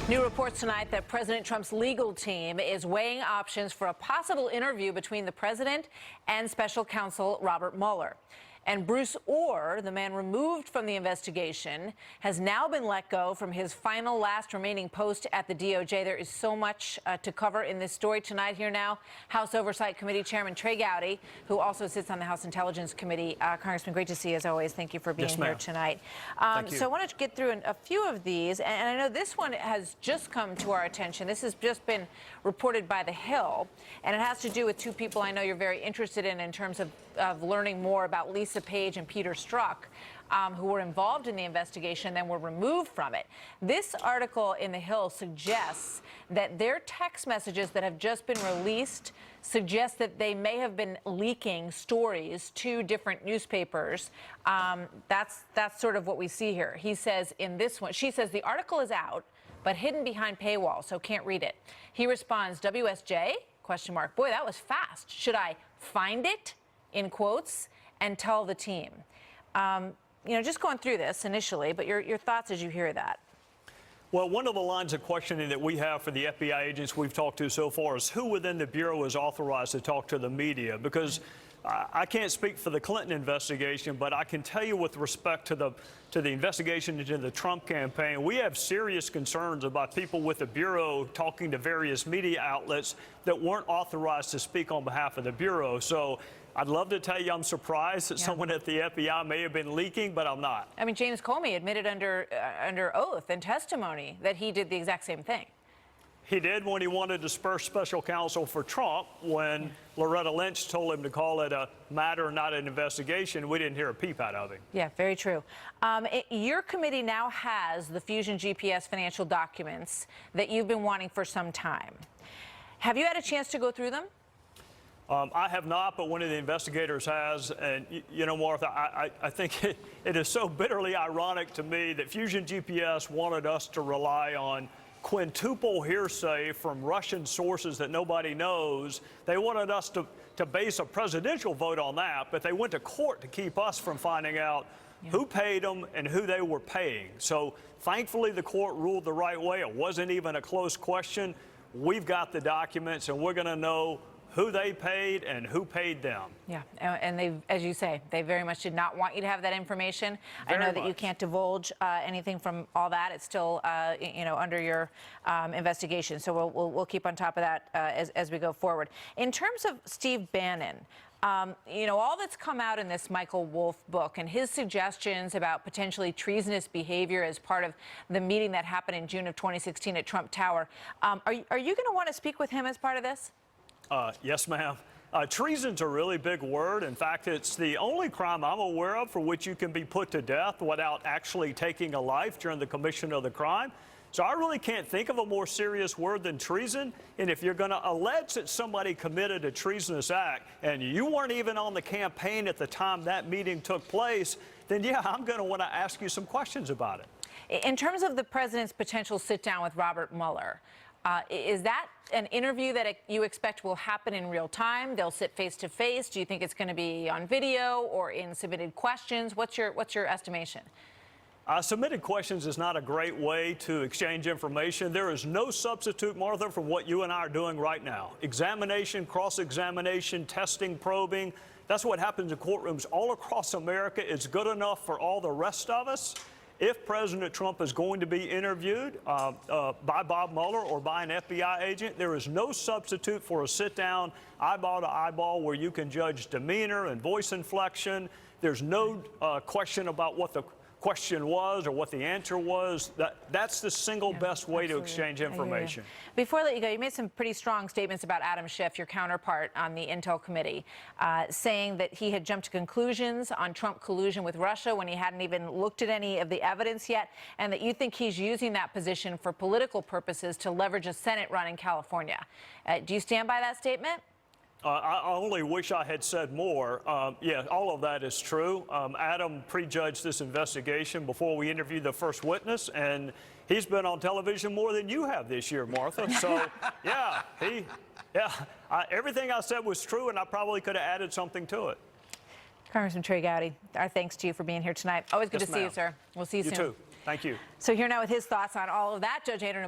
New reports tonight that President Trump's legal team is weighing options for a possible interview between the president and special counsel Robert Mueller. And Bruce Orr, the man removed from the investigation, has now been let go from his final last remaining post at the DOJ. There is so much to cover in this story tonight. Here now, House Oversight Committee Chairman Trey Gowdy, who also sits on the House Intelligence Committee. Congressman, great to see you as always. Thank you for being here tonight. So I wanted to get through a few of these, and I know this one has just come to our attention. This has just been reported by The Hill, and it has to do with two people I know you're very interested in terms of learning more about Lisa Page and Peter Strzok, who were involved in the investigation and then were removed from it. This article in The Hill suggests that their text messages that have just been released suggest that they may have been leaking stories to different newspapers. That's sort of what we see here. He says in this one, she says the article is out, but hidden behind paywall, so can't read it. He responds, WSJ? Question mark. Boy, that was fast. Should I find it? In quotes, and tell the team. Just going through this initially, but your thoughts as you hear that. Well, one of the lines of questioning that we have for the FBI agents we've talked to so far is who within the Bureau is authorized to talk to the media, because I can't speak for the Clinton investigation, but I can tell you with respect to the investigation into the Trump campaign, we have serious concerns about people with the Bureau talking to various media outlets that weren't authorized to speak on behalf of the Bureau. So I'd love to tell you I'm surprised that someone at the FBI may have been leaking, but I'm not. I mean, James Comey admitted under oath and testimony that he did the exact same thing. He did when he wanted to spur special counsel for Trump. When Loretta Lynch told him to call it a matter, not an investigation, we didn't hear a peep out of him. Yeah, very true. Your committee now has the Fusion GPS financial documents that you've been wanting for some time. Have you had a chance to go through them? I have not, but one of the investigators has. And, you know, Martha, I think it is so bitterly ironic to me that Fusion GPS wanted us to rely on quintuple hearsay from Russian sources that nobody knows. They wanted us to base a presidential vote on that, but they went to court to keep us from finding out who paid them and who they were paying. So thankfully, the court ruled the right way. It wasn't even a close question. We've got the documents, and we're going to know who they paid and who paid them. Yeah, and they, as you say, they very much did not want you to have that information. I know that you can't divulge anything from all that. It's still, under your investigation. So we'll keep on top of that as we go forward. In terms of Steve Bannon, all that's come out in this Michael Wolff book and his suggestions about potentially treasonous behavior as part of the meeting that happened in June of 2016 at Trump Tower, are you going to want to speak with him as part of this? Yes, ma'am. Treason's a really big word. In fact, it's the only crime I'm aware of for which you can be put to death without actually taking a life during the commission of the crime. So I really can't think of a more serious word than treason. And if you're going to allege that somebody committed a treasonous act and you weren't even on the campaign at the time that meeting took place, then yeah, I'm going to want to ask you some questions about it. In terms of the president's potential sit-down with Robert Mueller, is that an interview that you expect will happen in real time? They'll sit face-to-face? Do you think it's going to be on video or in submitted questions? What's your estimation? Submitted questions is not a great way to exchange information. There is no substitute, Martha, for what you and I are doing right now. Examination, cross-examination, testing, probing. That's what happens in courtrooms all across America. It's good enough for all the rest of us. If President Trump is going to be interviewed by Bob Mueller or by an FBI agent, there is no substitute for a sit-down, eyeball to eyeball, where you can judge demeanor and voice inflection. There's no question about what the question was or what the answer was. That's the single best way to exchange information. Before I let you go, you made some pretty strong statements about Adam Schiff, your counterpart on the Intel Committee, saying that he had jumped to conclusions on Trump collusion with Russia when he hadn't even looked at any of the evidence yet, and that you think he's using that position for political purposes to leverage a Senate run in California. Do you stand by that statement? I only wish I had said more. Yeah, all of that is true. Adam prejudged this investigation before we interviewed the first witness, and he's been on television more than you have this year, Martha. So, yeah, everything I said was true, and I probably could have added something to it. Congressman Trey Gowdy, our thanks to you for being here tonight. Always good to see you, sir. We'll see you soon. You too. Thank you. So here now with his thoughts on all of that, Judge Andrew